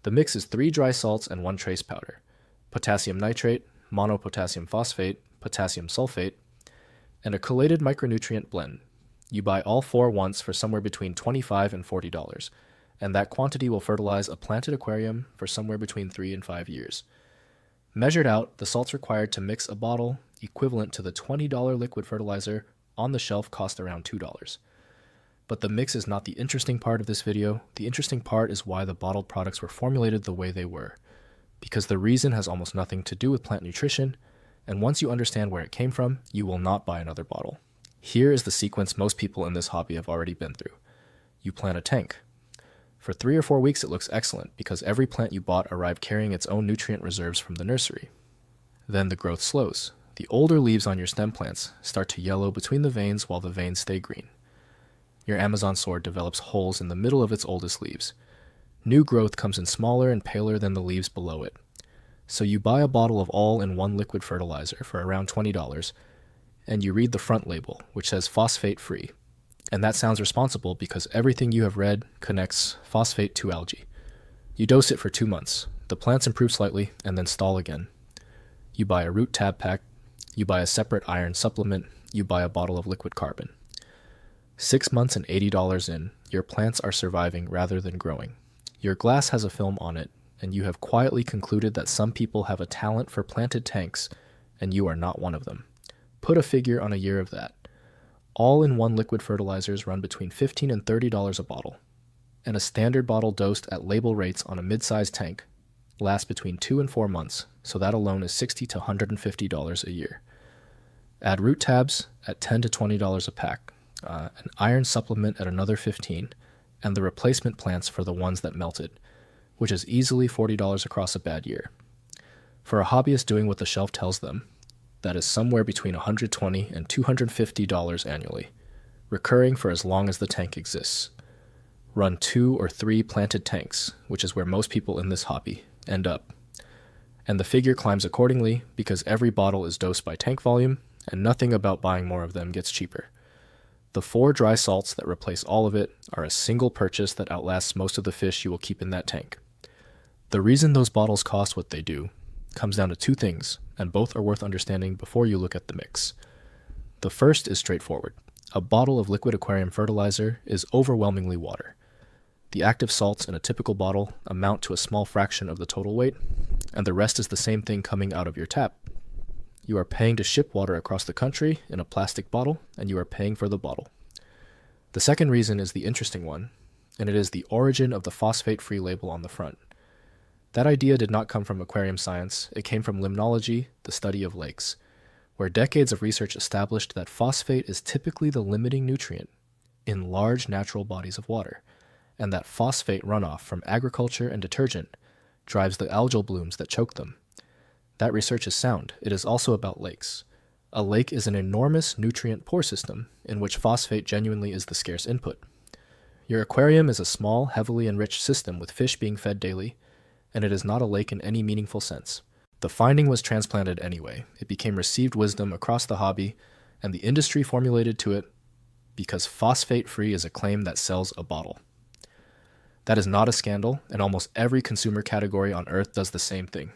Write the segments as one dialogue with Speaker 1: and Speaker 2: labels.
Speaker 1: The mix is 3 dry salts and 1 trace powder: potassium nitrate, monopotassium phosphate, potassium sulfate, and a chelated micronutrient blend. You buy all 4 once for somewhere between $25 and $40, and that quantity will fertilize a planted aquarium for somewhere between 3 and 5 years. Measured out, the salts required to mix a bottle equivalent to the $20 liquid fertilizer on the shelf cost around $2. But the mix is not the interesting part of this video. The interesting part is why the bottled products were formulated the way they were, because the reason has almost nothing to do with plant nutrition, and once you understand where it came from, you will not buy another bottle. Here is the sequence most people in this hobby have already been through. You plant a tank. For 3 or 4 weeks it looks excellent because every plant you bought arrived carrying its own nutrient reserves from the nursery. Then the growth slows. The older leaves on your stem plants start to yellow between the veins while the veins stay green. Your Amazon sword develops holes in the middle of its oldest leaves. New growth comes in smaller and paler than the leaves below it. So you buy a bottle of all-in-one liquid fertilizer for around $20, and you read the front label, which says phosphate-free. And that sounds responsible because everything you have read connects phosphate to algae. You dose it for 2 months. The plants improve slightly and then stall again. You buy a root tab pack. You buy a separate iron supplement. You buy a bottle of liquid carbon. 6 months and $80 in, your plants are surviving rather than growing. Your glass has a film on it, and you have quietly concluded that some people have a talent for planted tanks, and you are not one of them. Put a figure on a year of that. All-in-one liquid fertilizers run between $15 and $30 a bottle, and a standard bottle dosed at label rates on a mid-sized tank lasts between 2 and 4 months, so that alone is $60 to $150 a year. Add root tabs at $10 to $20 a pack, an iron supplement at another $15, and the replacement plants for the ones that melted, which is easily $40 across a bad year. For a hobbyist doing what the shelf tells them, that is somewhere between $120 and $250 annually, recurring for as long as the tank exists. Run 2 or 3 planted tanks, which is where most people in this hobby end up. And the figure climbs accordingly because every bottle is dosed by tank volume, and nothing about buying more of them gets cheaper. The 4 dry salts that replace all of it are a single purchase that outlasts most of the fish you will keep in that tank. The reason those bottles cost what they do comes down to 2 things, and both are worth understanding before you look at the mix. The first is straightforward. A bottle of liquid aquarium fertilizer is overwhelmingly water. The active salts in a typical bottle amount to a small fraction of the total weight, and the rest is the same thing coming out of your tap. You are paying to ship water across the country in a plastic bottle, and you are paying for the bottle. The second reason is the interesting one, and it is the origin of the phosphate-free label on the front. That idea did not come from aquarium science, it came from limnology, the study of lakes, where decades of research established that phosphate is typically the limiting nutrient in large natural bodies of water, and that phosphate runoff from agriculture and detergent drives the algal blooms that choke them. That research is sound. It is also about lakes. A lake is an enormous nutrient-poor system in which phosphate genuinely is the scarce input. Your aquarium is a small, heavily enriched system with fish being fed daily, and it is not a lake in any meaningful sense. The finding was transplanted anyway. It became received wisdom across the hobby, and the industry formulated to it because phosphate-free is a claim that sells a bottle. That is not a scandal, and almost every consumer category on Earth does the same thing.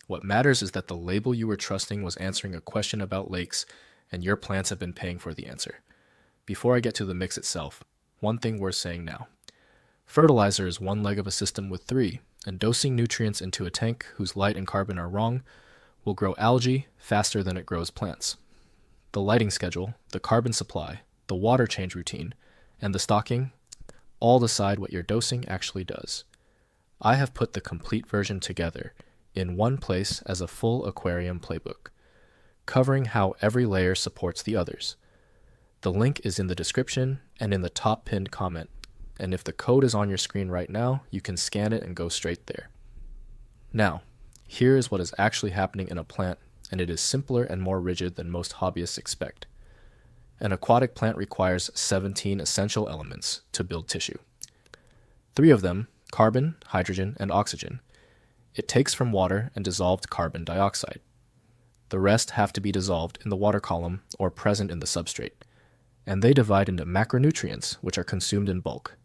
Speaker 1: What matters is that the label you were trusting was answering a question about lakes, and your plants have been paying for the answer. Before I get to the mix itself, one thing worth saying now. Fertilizer is one leg of a system with 3, and dosing nutrients into a tank whose light and carbon are wrong will grow algae faster than it grows plants. The lighting schedule, the carbon supply, the water change routine, and the stocking all decide what your dosing actually does. I have put the complete version together in one place as a full aquarium playbook, covering how every layer supports the others. The link is in the description and in the top pinned comment, and if the code is on your screen right now, you can scan it and go straight there. Now, here is what is actually happening in a plant, and it is simpler and more rigid than most hobbyists expect. An aquatic plant requires 17 essential elements to build tissue. 3 of them, carbon, hydrogen, and oxygen, it takes from water and dissolved carbon dioxide. The rest have to be dissolved in the water column or present in the substrate, and they divide into macronutrients, which are consumed in bulk,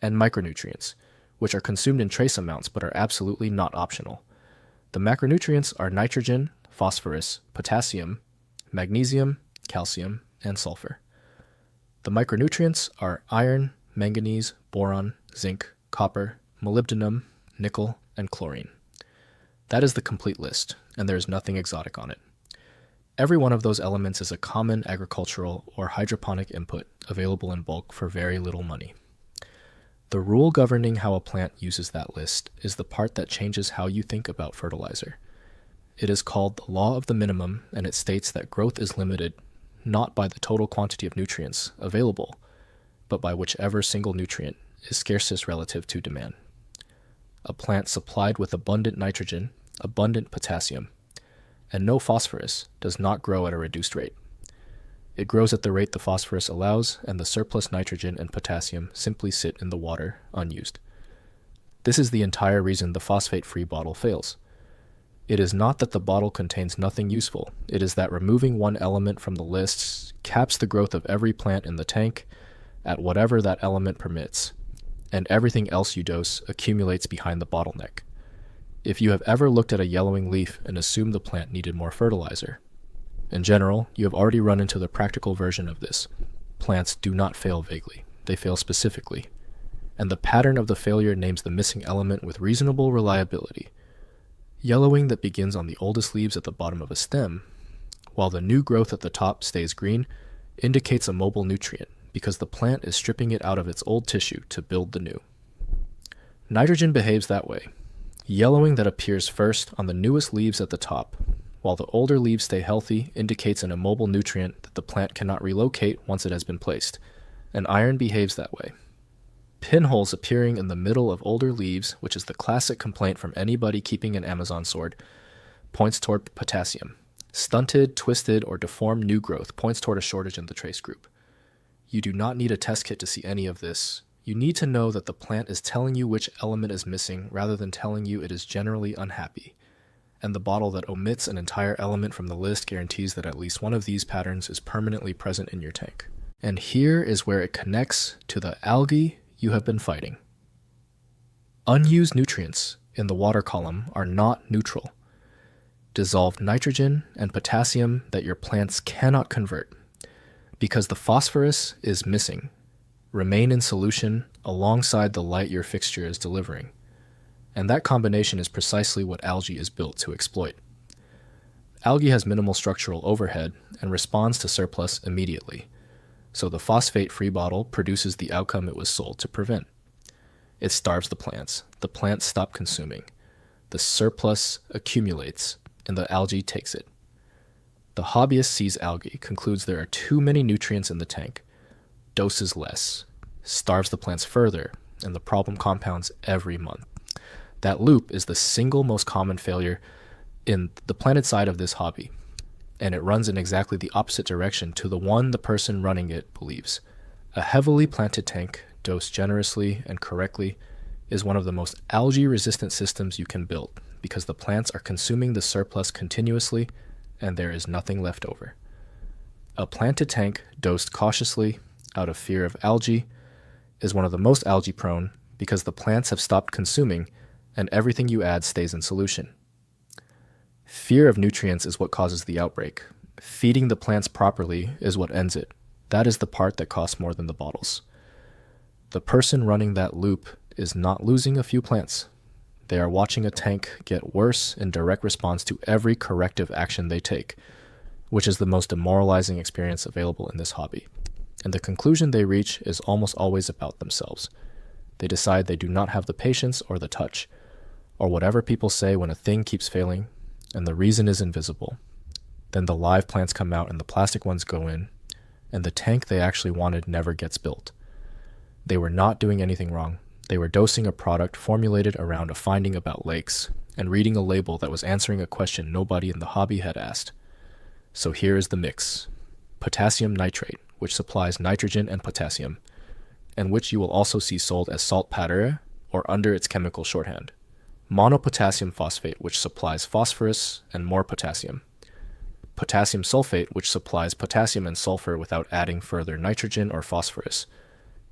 Speaker 1: and micronutrients, which are consumed in trace amounts but are absolutely not optional. The macronutrients are nitrogen, phosphorus, potassium, magnesium, calcium, and sulfur. The micronutrients are iron, manganese, boron, zinc, copper, molybdenum, nickel, and chlorine. That is the complete list, and there is nothing exotic on it. Every one of those elements is a common agricultural or hydroponic input available in bulk for very little money. The rule governing how a plant uses that list is the part that changes how you think about fertilizer. It is called the law of the minimum, and it states that growth is limited not by the total quantity of nutrients available, but by whichever single nutrient is scarcest relative to demand. A plant supplied with abundant nitrogen, abundant potassium, and no phosphorus does not grow at a reduced rate. It grows at the rate the phosphorus allows, and the surplus nitrogen and potassium simply sit in the water unused. This is the entire reason the phosphate-free bottle fails. It is not that the bottle contains nothing useful, it is that removing one element from the list caps the growth of every plant in the tank at whatever that element permits, and everything else you dose accumulates behind the bottleneck. If you have ever looked at a yellowing leaf and assumed the plant needed more fertilizer, in general, you have already run into the practical version of this. Plants do not fail vaguely, they fail specifically, and the pattern of the failure names the missing element with reasonable reliability. Yellowing that begins on the oldest leaves at the bottom of a stem, while the new growth at the top stays green, indicates a mobile nutrient because the plant is stripping it out of its old tissue to build the new. Nitrogen behaves that way. Yellowing that appears first on the newest leaves at the top, while the older leaves stay healthy, indicates an immobile nutrient that the plant cannot relocate once it has been placed, and iron behaves that way. Pinholes appearing in the middle of older leaves, which is the classic complaint from anybody keeping an Amazon sword, points toward potassium. Stunted, twisted, or deformed new growth points toward a shortage in the trace group. You do not need a test kit to see any of this. You need to know that the plant is telling you which element is missing rather than telling you it is generally unhappy. And the bottle that omits an entire element from the list guarantees that at least one of these patterns is permanently present in your tank. And here is where it connects to the algae you have been fighting. Unused nutrients in the water column are not neutral. Dissolved nitrogen and potassium that your plants cannot convert, because the phosphorus is missing, remain in solution alongside the light your fixture is delivering. And that combination is precisely what algae is built to exploit. Algae has minimal structural overhead and responds to surplus immediately. So the phosphate-free bottle produces the outcome it was sold to prevent. It starves the plants stop consuming, the surplus accumulates, and the algae takes it. The hobbyist sees algae, concludes there are too many nutrients in the tank, doses less, starves the plants further, and the problem compounds every month. That loop is the single most common failure in the planet side of this hobby, and it runs in exactly the opposite direction to the one the person running it believes. A heavily planted tank, dosed generously and correctly, is one of the most algae-resistant systems you can build because the plants are consuming the surplus continuously and there is nothing left over. A planted tank dosed cautiously out of fear of algae is one of the most algae-prone because the plants have stopped consuming and everything you add stays in solution. Fear of nutrients is what causes the outbreak. Feeding the plants properly is what ends it. That is the part that costs more than the bottles. The person running that loop is not losing a few plants. They are watching a tank get worse in direct response to every corrective action they take, which is the most demoralizing experience available in this hobby. And the conclusion they reach is almost always about themselves. They decide they do not have the patience or the touch, or whatever people say when a thing keeps failing, and the reason is invisible. Then the live plants come out and the plastic ones go in, and the tank they actually wanted never gets built. They were not doing anything wrong. They were dosing a product formulated around a finding about lakes, and reading a label that was answering a question nobody in the hobby had asked. So here is the mix. Potassium nitrate, which supplies nitrogen and potassium, and which you will also see sold as saltpeter or under its chemical shorthand. Monopotassium phosphate, which supplies phosphorus and more potassium. Potassium sulfate, which supplies potassium and sulfur without adding further nitrogen or phosphorus,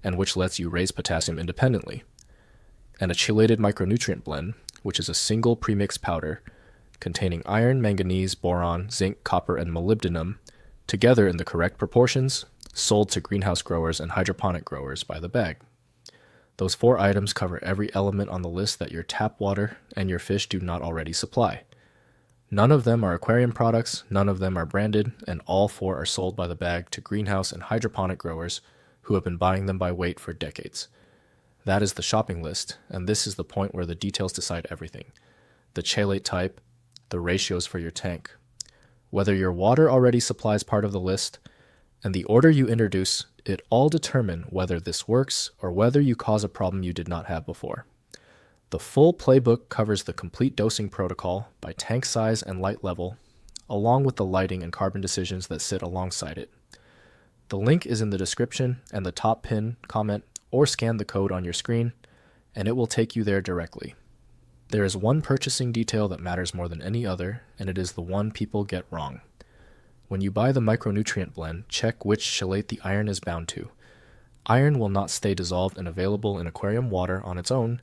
Speaker 1: and which lets you raise potassium independently. and a chelated micronutrient blend, which is a single premixed powder containing iron, manganese, boron, zinc, copper, and molybdenum, together in the correct proportions, sold to greenhouse growers and hydroponic growers by the bag. Those 4 items cover every element on the list that your tap water and your fish do not already supply. None of them are aquarium products, none of them are branded, and all 4 are sold by the bag to greenhouse and hydroponic growers who have been buying them by weight for decades. That is the shopping list, and this is the point where the details decide everything. The chelate type, the ratios for your tank, whether your water already supplies part of the list, and the order you introduce, it all determine whether this works or whether you cause a problem you did not have before. The full playbook covers the complete dosing protocol by tank size and light level, along with the lighting and carbon decisions that sit alongside it. The link is in the description and the top pin, comment, or scan the code on your screen, and it will take you there directly. There is one purchasing detail that matters more than any other, and it is the one people get wrong. When you buy the micronutrient blend, check which chelate the iron is bound to. Iron will not stay dissolved and available in aquarium water on its own,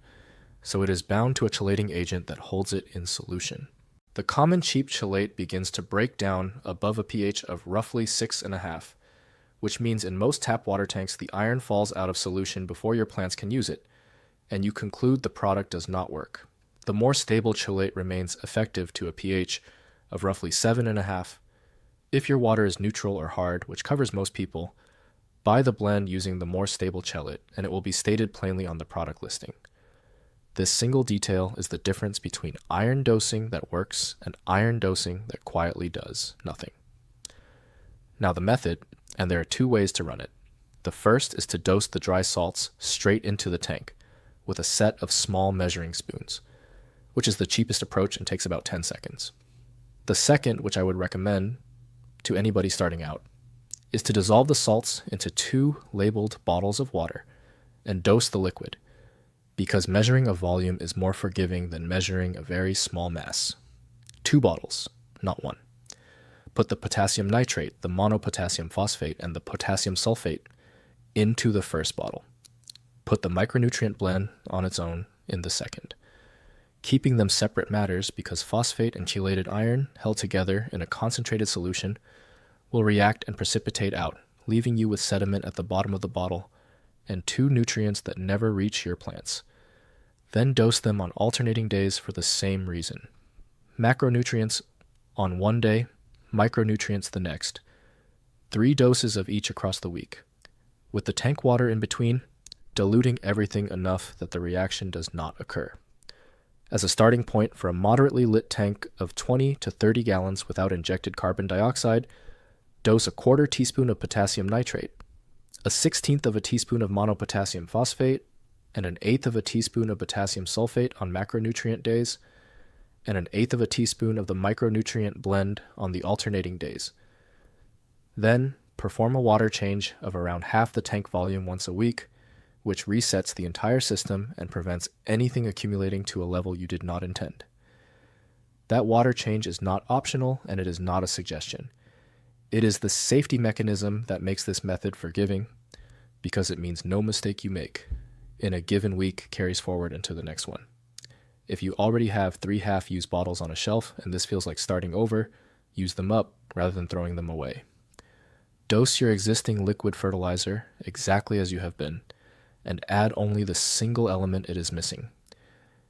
Speaker 1: so it is bound to a chelating agent that holds it in solution. The common cheap chelate begins to break down above a pH of roughly 6.5, which means in most tap water tanks the iron falls out of solution before your plants can use it, and you conclude the product does not work. The more stable chelate remains effective to a pH of roughly 7.5. If your water is neutral or hard, which covers most people, buy the blend using the more stable chelate, and it will be stated plainly on the product listing. This single detail is the difference between iron dosing that works and iron dosing that quietly does nothing. Now the method, and there are 2 ways to run it. The first is to dose the dry salts straight into the tank with a set of small measuring spoons, which is the cheapest approach and takes about 10 seconds. The second, which I would recommend to anybody starting out, is to dissolve the salts into 2 labeled bottles of water and dose the liquid, because measuring a volume is more forgiving than measuring a very small mass. 2 bottles, not 1. Put the potassium nitrate, the monopotassium phosphate, and the potassium sulfate into the first bottle. Put the micronutrient blend on its own in the second. Keeping them separate matters because phosphate and chelated iron held together in a concentrated solution will react and precipitate out, leaving you with sediment at the bottom of the bottle and 2 nutrients that never reach your plants. Then dose them on alternating days for the same reason. Macronutrients on one day, micronutrients the next. 3 doses of each across the week. With the tank water in between, diluting everything enough that the reaction does not occur. As a starting point for a moderately lit tank of 20 to 30 gallons without injected carbon dioxide, dose a 1/4 teaspoon of potassium nitrate, a 1/16 of a teaspoon of monopotassium phosphate, and an 1/8 of a teaspoon of potassium sulfate on macronutrient days, and an 1/8 of a teaspoon of the micronutrient blend on the alternating days. Then, perform a water change of around half the tank volume once a week, which resets the entire system and prevents anything accumulating to a level you did not intend. That water change is not optional, and it is not a suggestion. It is the safety mechanism that makes this method forgiving, because it means no mistake you make in a given week carries forward into the next one. If you already have 3 half-used bottles on a shelf and this feels like starting over, use them up rather than throwing them away. Dose your existing liquid fertilizer exactly as you have been, and add only the single element it is missing.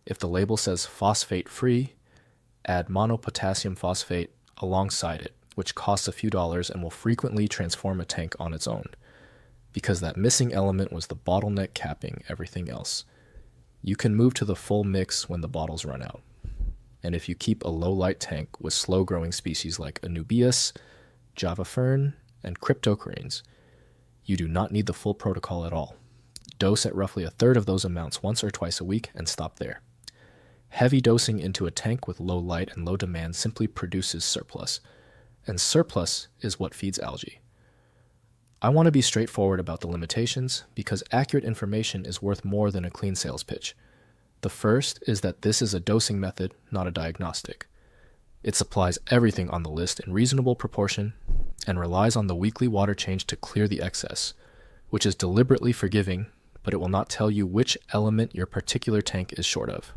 Speaker 1: If the label says phosphate-free, add monopotassium phosphate alongside it, which costs a few dollars and will frequently transform a tank on its own, because that missing element was the bottleneck capping everything else. You can move to the full mix when the bottles run out. And if you keep a low-light tank with slow-growing species like Anubias, Java fern, and cryptocorynes, you do not need the full protocol at all. Dose at roughly 1/3 of those amounts once or twice a week and stop there. Heavy dosing into a tank with low light and low demand simply produces surplus, and surplus is what feeds algae. I want to be straightforward about the limitations because accurate information is worth more than a clean sales pitch. The first is that this is a dosing method, not a diagnostic. It supplies everything on the list in reasonable proportion and relies on the weekly water change to clear the excess, which is deliberately forgiving but it will not tell you which element your particular tank is short of.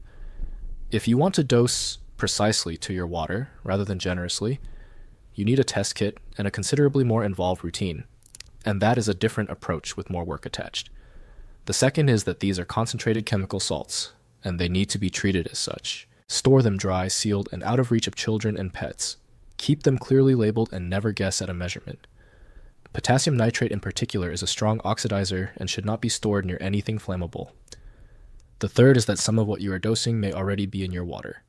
Speaker 1: If you want to dose precisely to your water rather than generously, you need a test kit and a considerably more involved routine, and that is a different approach with more work attached. The second is that these are concentrated chemical salts, and they need to be treated as such. Store them dry, sealed, and out of reach of children and pets. Keep them clearly labeled and never guess at a measurement. Potassium nitrate in particular is a strong oxidizer and should not be stored near anything flammable. The third is that some of what you are dosing may already be in your water.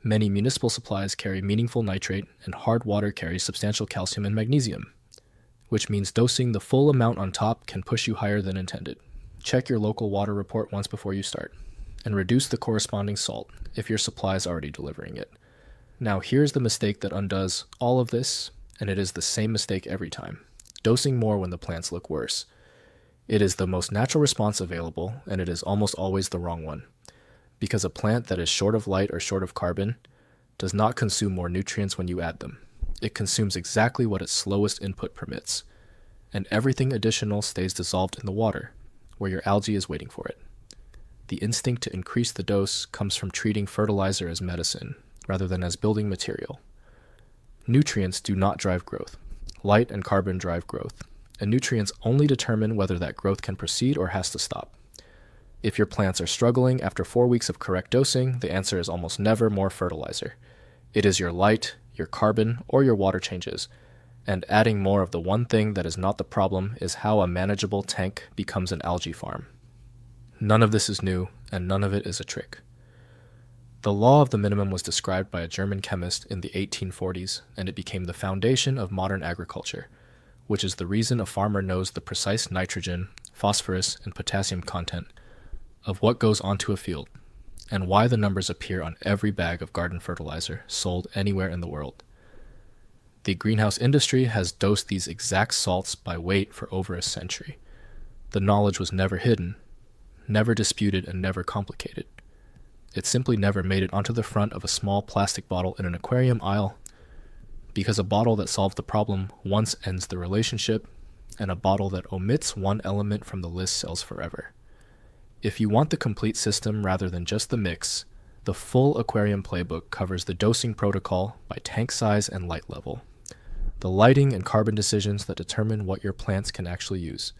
Speaker 1: Many municipal supplies carry meaningful nitrate, and hard water carries substantial calcium and magnesium, which means dosing the full amount on top can push you higher than intended. Check your local water report once before you start, and reduce the corresponding salt if your supply is already delivering it. Now here's the mistake that undoes all of this, and it is the same mistake every time: dosing more when the plants look worse. It is the most natural response available, and it is almost always the wrong one, because a plant that is short of light or short of carbon does not consume more nutrients when you add them. It consumes exactly what its slowest input permits, and everything additional stays dissolved in the water, where your algae is waiting for it. The instinct to increase the dose comes from treating fertilizer as medicine, rather than as building material. Nutrients do not drive growth. Light and carbon drive growth, and nutrients only determine whether that growth can proceed or has to stop. If your plants are struggling after 4 weeks of correct dosing, the answer is almost never more fertilizer. It is your light, your carbon, or your water changes, and adding more of the one thing that is not the problem is how a manageable tank becomes an algae farm. None of this is new, and none of it is a trick. The law of the minimum was described by a German chemist in the 1840s, and it became the foundation of modern agriculture, which is the reason a farmer knows the precise nitrogen, phosphorus, and potassium content of what goes onto a field, and why the numbers appear on every bag of garden fertilizer sold anywhere in the world. The greenhouse industry has dosed these exact salts by weight for over a century. The knowledge was never hidden, never disputed, and never complicated. It simply never made it onto the front of a small plastic bottle in an aquarium aisle, because a bottle that solves the problem once ends the relationship, and a bottle that omits one element from the list sells forever. If you want the complete system rather than just the mix, the full aquarium playbook covers the dosing protocol by tank size and light level, the lighting and carbon decisions that determine what your plants can actually use,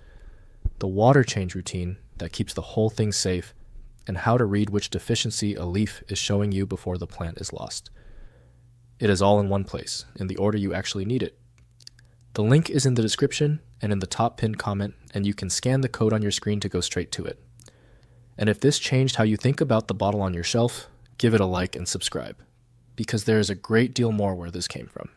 Speaker 1: the water change routine that keeps the whole thing safe, and how to read which deficiency a leaf is showing you before the plant is lost. It is all in one place, in the order you actually need it. The link is in the description and in the top pinned comment, and you can scan the code on your screen to go straight to it. And if this changed how you think about the bottle on your shelf, give it a like and subscribe, because there is a great deal more where this came from.